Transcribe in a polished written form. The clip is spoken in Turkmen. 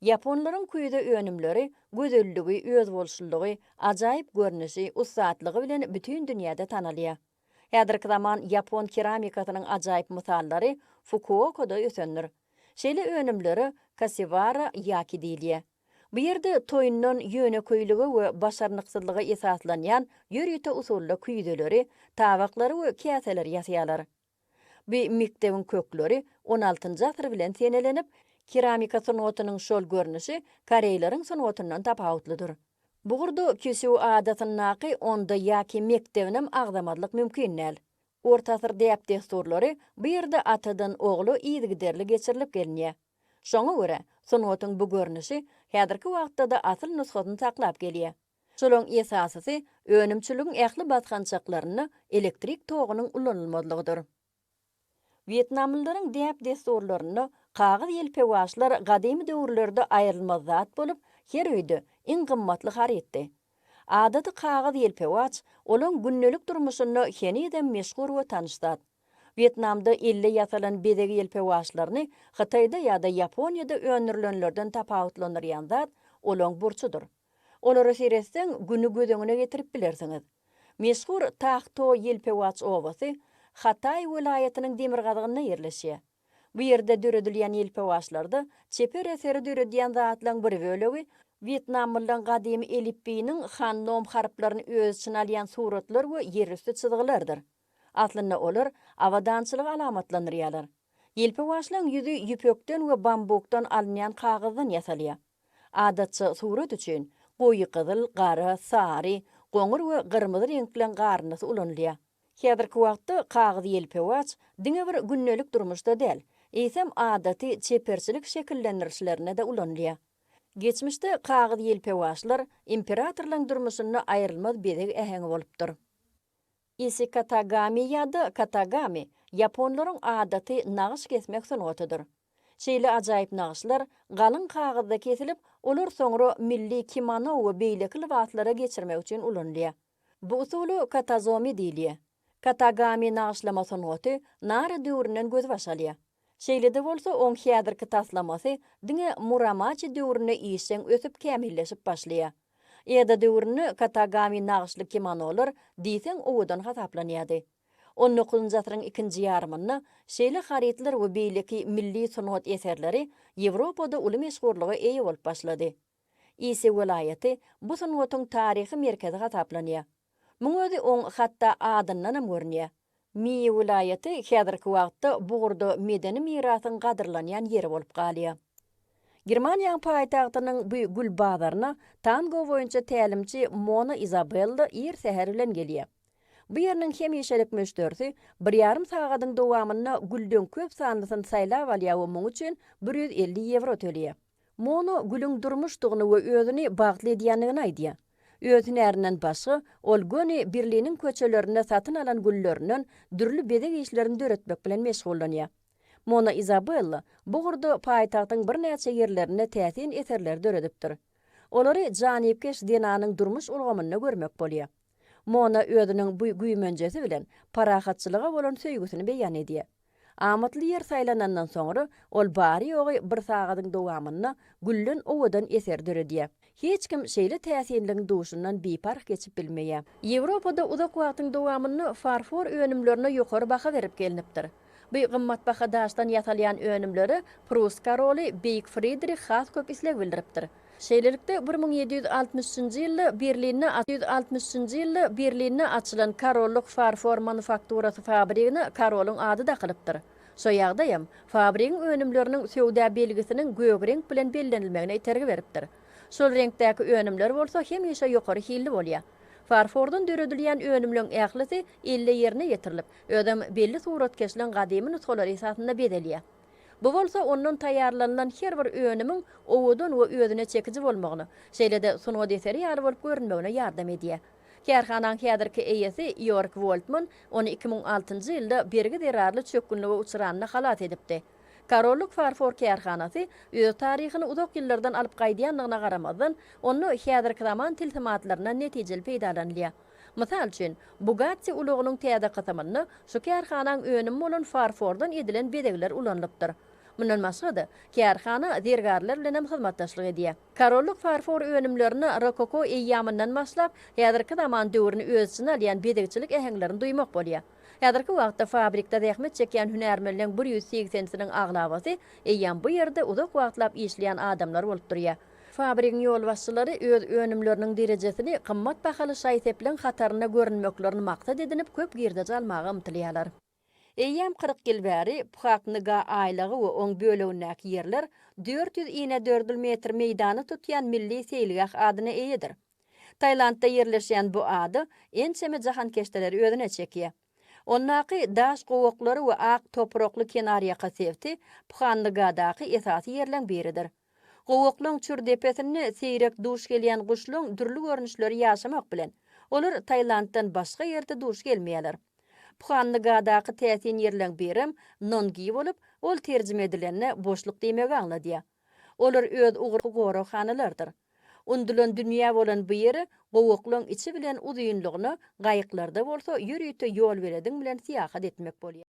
Yaponların kuyda önümleri, gözelligi, özbolşullugy, ajaýyp görnüşi, ussatlygy bilen bütün dünýäde tanalýar. Häzirki zaman Yapon keramikasynyň ajaýyp mysallary Fukuokada ösenir. Şeýle önümleri Kashiwara ýaki diýilýär. Bu ýerde toýundan ýöne köýlügi we başarnyksyzlygy esaslanýan ýörüýte usully küýdeleri, tabaklary we käseler ýasaýarlar. Bu mekdebiň kökleri 16-njy asyr bilen senelenip, keramika sanatynyň şol görnüşi Koreýlaryň sanatyndan tapawutlydyr. Bugurda kesүү adatyny onda ýaki mekdebinem agdamadlyk mümkin näl. Orta asyr däp desturlary bu ýerde atadan ogly ýygyderli geçirilip gelýär. Şoňa görä sanatyň bu görnüşi häzirki wagtda da asyl nusgasyny saklap gelýär. Şolaň esasy önümçiligiň ähli batgançaklaryny elektrik togunyň ulanylmadygydyr. Vietnamlylaryň däp desturlaryny kağız ýelpewaşlar gadymy döwürlerde aýrylmaz zat bolup, her öýde iň gymmatly haretdi. Adaty kağız ýelpewaç olaň günnelik durmuşyny heniden meşhur we tanışdat. Vietnamda 50 ýasalan bedegi ýelpewaşlaryny Hataýda ýa-da Ýaponiýada öňürlenlerden tapawutlanyrýan zat olaň burçudur. Olary seretseň güni gözeňine getirip bilersiňiz. Meşhur Tahto ýelpewaç obasy Hatay welaýatynyň Demirgazygyna ýerleşýär. Bu ýerde döredilýän ýelpewaşlarda çeper eseri döredýän zatlaryň bir bölegi Vietnamlyň gadymy elipbiniň hannom harplaryny öz içine alýan suratlar we ýerüstü çyzgylardyr. Aslynda olar awadançylyk alamatlanyrýarlar. Ýelpewaşlaryň ýüzi ýüpekden we bambukdan alynýan kagazdan ýasalýar. Adatça surat üçin goýy gyzyl, gara, sary, goňur we gyrmyzy renklen garnysy ulanylýar. Häzirki wagtda kağız ýelpewaç diňe bir günnelik durmuşda däl, eýsem adaty çeperçilik şekillendirişlerine de ulanylýar. Geçmişde kağız ýelpewaçlar imperatorlaryň durmuşyny aýrylmaz bedeg äheňi bolupdyr. Isi katagami ýa-da katagami Yaponlaryň adaty nagyş kesmek sanatydyr. Şeýle ajaýyp nagyşlar galyň kagızda kesilip, olar soňra milli kimono we beýleki libaslara geçirmek üçin ulanylýar. Bu usuly katazomi diýilýär. Katagami nagyşlama sanaty nara döwründen göz başalýar. Şeýle-de bolsa oň häzirki taslamasy diňe Muromachi döwrüne iýişen ösüp kämilleşip başlaýar. Eda döwrüne katagami nagyşly kimonolar diýseň owadan hasaplanýardy. 19-njy asyryň ikinji ýarymyna şeýle haritler we beýleki milli sanat eserleri Ýewropada uly meşhurlygy eýe bolup başlady. Isi welaýaty bu sanatyň taryhy merkezi hasaplanýar. Muň özi oň hatda adyndan hem görnýär. Mi welaýaty häzirki wagtda bugurda medeni mirasyň gadyrlanýan ýeri bolup galýar. Germaniýanyň paýtagtynyň bu gül bazaryna tango boýunça tälimçi Mona Isabella ýer seher bilen gelýär. Bu ýerniň hemişelik müşterisi 1,5 sagatyň dowamyna gülden köp sanlysyny saýlap alýar we muň üçin 150 euro төлýär. Mona gülüň durmuşdygyny we özüni bagtly edýändigini aýdýar. Özüni ärinden başga, ol göni birliğinin köçelerine satın alan güllerinden dürlü bedeg işlerini döretmek bilen meşgullanýar. Mona Isabella bugurda paýtagtyň bir näçe ýerlerine täsin eserler döredipdir. Olary Janipkeş Denanyň durmuş ulgamyny görmek bolýar. Mona özüniň bu güýmenjesi bilen parahatçylyga bolan söýgüsini beýan edýär. Amatly ýer saýlanandan soňra ol bari ýogy bir sagatyň dowamyna güllen owadan eser döredýär. Hiç kim şeýle täsirliň duşundan bipark geçip bilmeýär. Ýewropada uzak wagtyň dowamyny farfor önümlerine ýokary baha berip gelinipdir. Bu gymmat baha daşdan ýasalýan önümleri Prus karoly Beýik Friedrich has köp isleg bildiripdir. Şeýlelikde 1760-njy ýyly Berlinne açylan Karollyk farfor manufakturasy fabrigini Karolun ady da kılıpdyr. Şo ýagdaýam fabrigiň önümleriniň söwda belgisiniň gögrenk bilen bellenilmegine itergi beripdir. Şol renkdäki önümler bolsa hemişe ýokary hilli bolýar. Farfordan döredilýän önümlüň ählisi 50 ýerine ýetirilip, ödem belli surat kesilen gadymy nusgalar esasynda bedelýär. Bu bolsa ondan taýýarlanan her bir önümüň owadan we özüne çekici bolmagyny, şeýle-de sunat eseri ýaly bolup görünmegine ýardam edýär. Kerhanaň häzirki eýesi York Woltman ony 2006-njy ýylda bergi derarly çökünlige uçuranyna halat edipdi. Karollyk farfor kerhanasy öz taryhyny uzak ýyllardan alyp gaýdýanlygyna garamazdan, onu häzirki zaman tilsimatlaryna netijeli peýdalanýar. Mysal üçin, Bugatti ulugynyň täze kysymyny şu kerhanaň önümi bolan farfordan edilen bedegler ulanylypdyr. Mundan maksady kärhana dergarlar bilen hem hyzmatdaşlyk edýär. Karollyk farfor önümlerini rokoko eýýamyndan başlap, häzirki zaman döwrüni öz içine alýan bedegçilik äheňlerini duymak bolýar. Häzirki wagtda fabrikda zähmet çekýän hünärmenlerin 180-siniň aglabasy eýýän bu ýerde uzak wagtlap işleýän adamlar bolup durýar. Fabrikin yol başçylary öz önümlerinin derejesini kymmat bahaly şaýseplen hataryna görünmeklerini maksat edinip köp girde almagy ymtylýarlar. Eýýäm 40 ýyl bäri Puhaknyga aýlygy we oň bölegindäki ýerler 400 metr meýdany tutýan milli seýilgah adyna eýedir. Taýlandda ýerleşýän bu ady ençeme jahan keşdeleri özüne çekýär. Onnaky daş gowaklary we ak toprakly kenarýaka sevti Puhanygadáky esasy ýerleň biridir. Gowaklyň çürdepesini seýrek duş gelýän guşluň dürli görnüşleri ýaşamak bilen olar Taýlanddan başga ýerde duş gelmeýärler. Puhanygadáky täsin ýerleň birim Nongi bolup, ol terjime edilenine boşluk diýmegi aňladýar. Olar öz ugur hanylardyr. Undulan dünýä bolan bu ýeri gowaklyň içi bilen uzunlygyny gaýyklarda bolsa ýürüýte ýol berediň bilen siýahat etmek bolýar.